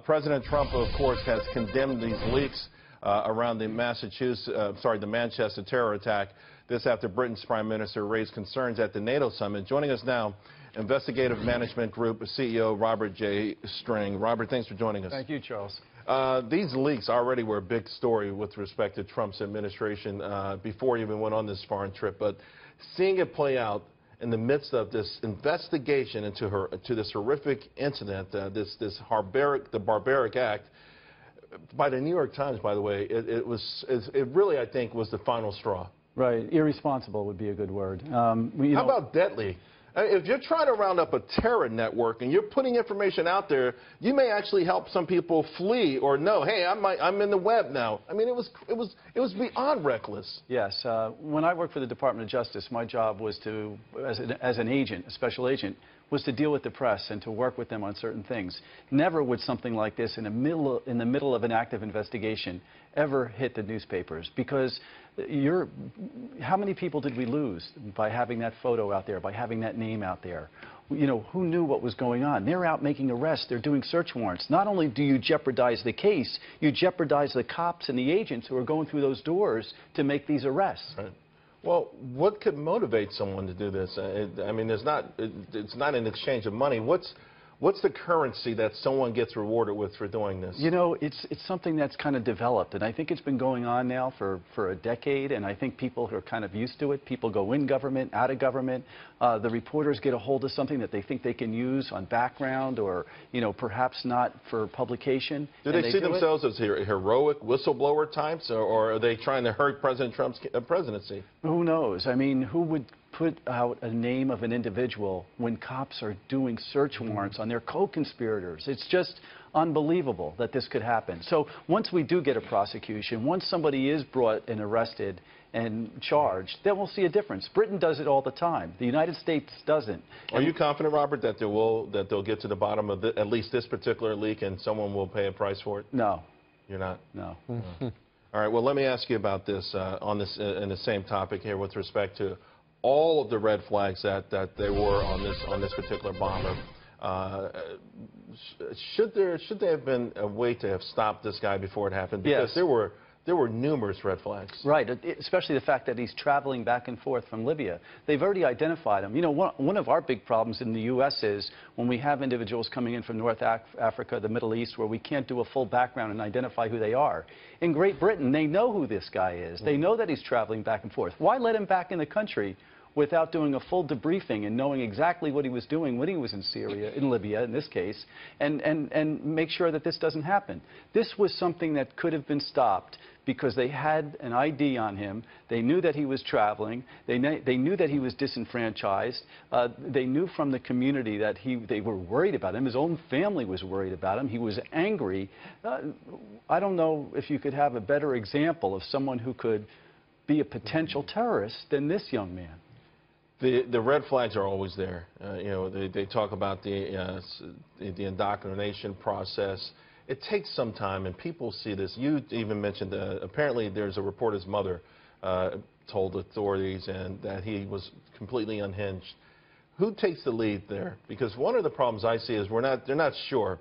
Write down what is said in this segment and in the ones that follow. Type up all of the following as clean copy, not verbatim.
President Trump, of course, has condemned these leaks around the Manchester terror attack. This after Britain's Prime Minister raised concerns at the NATO summit. Joining us now, Investigative Management Group CEO Robert J. Strang. Robert, thanks for joining us. Thank you, Charles. These leaks already were a big story with respect to Trump's administration before he even went on this foreign trip. But seeing it play out in the midst of this investigation into this horrific incident, the barbaric act, by the New York Times, by the way, it really, I think, was the final straw. Right. Irresponsible would be a good word. How about deadly? If you're trying to round up a terror network and you're putting information out there, you may actually help some people flee or know, hey, I'm in the web now. I mean, it was beyond reckless. Yes. When I worked for the Department of Justice, my job was to, as an agent, a special agent, was to deal with the press and to work with them on certain things. Never would something like this in the middle of an active investigation ever hit the newspapers, because how many people did we lose by having that photo out there, by having that name out there? You know, who knew what was going on? They're out making arrests. They're doing search warrants. Not only do you jeopardize the case, you jeopardize the cops and the agents who are going through those doors to make these arrests. Right. Well, what could motivate someone to do this? I mean, it's not an exchange of money. What's the currency that someone gets rewarded with for doing this? You know, it's something that's kind of developed, and I think it's been going on now for a decade, and I think people are kind of used to it. People go in government, out of government. The reporters get a hold of something that they think they can use on background or, you know, perhaps not for publication. Do they see themselves as heroic whistleblower types, or are they trying to hurt President Trump's presidency? Who knows? I mean, who would put out a name of an individual when cops are doing search warrants on their co-conspirators? It's just unbelievable that this could happen. So once we do get a prosecution, once somebody is brought and arrested and charged, then we'll see a difference. Britain does it all the time. The United States doesn't. Are you confident, Robert, that they'll get to the bottom of at least this particular leak and someone will pay a price for it? No. You're not? No. All right. Well, let me ask you about this in the same topic here with respect to all of the red flags that there were on this particular bomber. Should there have been a way to have stopped this guy before it happened? Because yes. There were numerous red flags. Right, especially the fact that he's traveling back and forth from Libya. They've already identified him. You know, one of our big problems in the U.S. is when we have individuals coming in from North Africa, the Middle East, where we can't do a full background and identify who they are. In Great Britain, they know who this guy is. They know that he's traveling back and forth. Why let him back in the country without doing a full debriefing and knowing exactly what he was doing when he was in Syria, in Libya in this case, and make sure that this doesn't happen? This was something that could have been stopped because they had an ID on him. They knew that he was traveling. They knew that he was disenfranchised. They knew from the community that they were worried about him. His own family was worried about him. He was angry. I don't know if you could have a better example of someone who could be a potential terrorist than this young man. The red flags are always there. You know, they talk about the indoctrination process. It takes some time, and people see this. You even mentioned apparently there's a reporter's mother told authorities and that he was completely unhinged. Who takes the lead there? Because one of the problems I see is they're not sure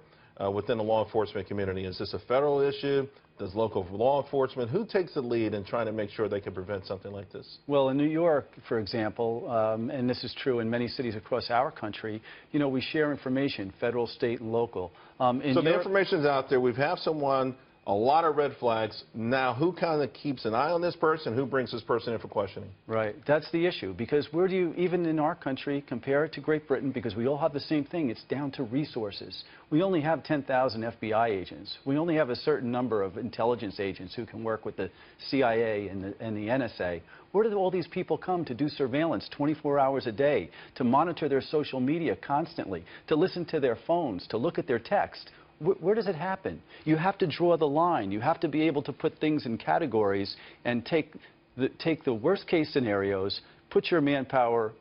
within the law enforcement community. Is this a federal issue? Does local law enforcement, who takes the lead in trying to make sure they can prevent something like this? Well, in New York, for example, and this is true in many cities across our country, you know, we share information, federal, state, and local. So the information's out there. We have someone, a lot of red flags. Now, who kind of keeps an eye on this person? Who brings this person in for questioning? Right. That's the issue. Because where do you, even in our country, compare it to Great Britain? Because we all have the same thing. It's down to resources. We only have 10,000 FBI agents. We only have a certain number of intelligence agents who can work with the CIA and the NSA. Where do all these people come to do surveillance 24 hours a day, to monitor their social media constantly, to listen to their phones, to look at their text? Where does it happen? You have to draw the line. You have to be able to put things in categories and take the worst case scenarios, put your manpower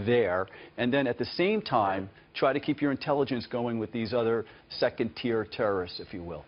there, and then at the same time try to keep your intelligence going with these other second-tier terrorists, if you will.